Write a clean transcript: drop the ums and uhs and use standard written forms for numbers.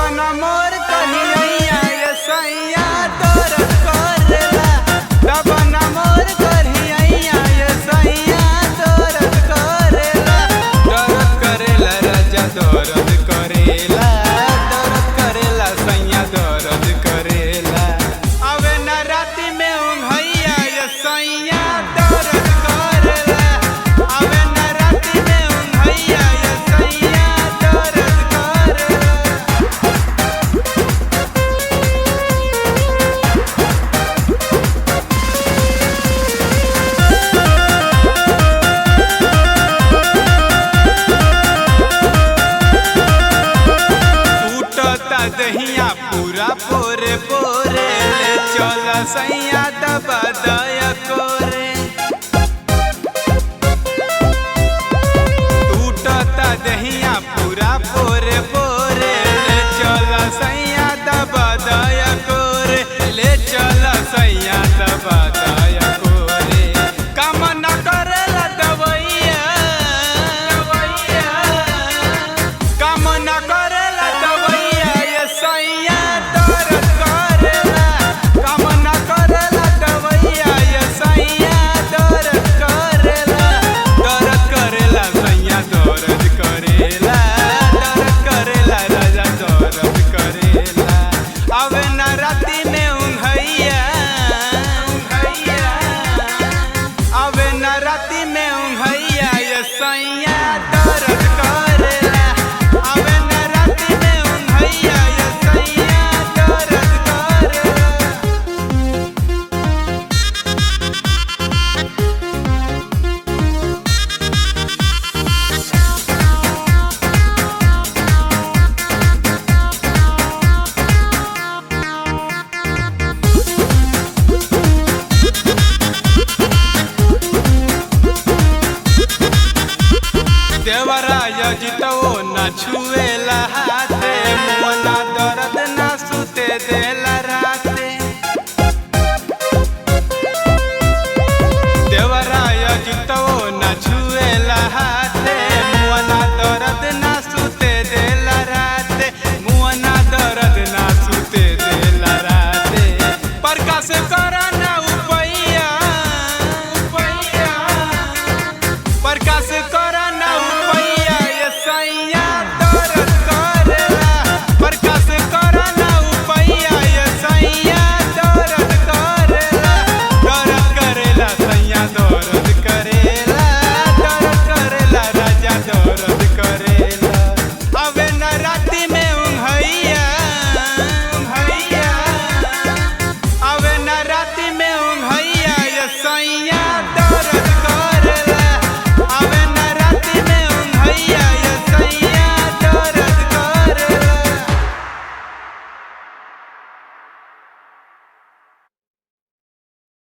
जवन मोर कहिया ये सैया दर्द करेला जवन मोर कहिया ये सैया दर्द करेला राजा दर्द करेला सैया दर्द करेला अबे न राती में उंघैया ये सैया दर्द करेला अबे न राती में उंघैया ये सैया दर्द करेला। टूटता दहिया पूरा पोरे पोरे ले चल सैया दबा दया कोरे टूटता दहिया पूरा पोरे पोरे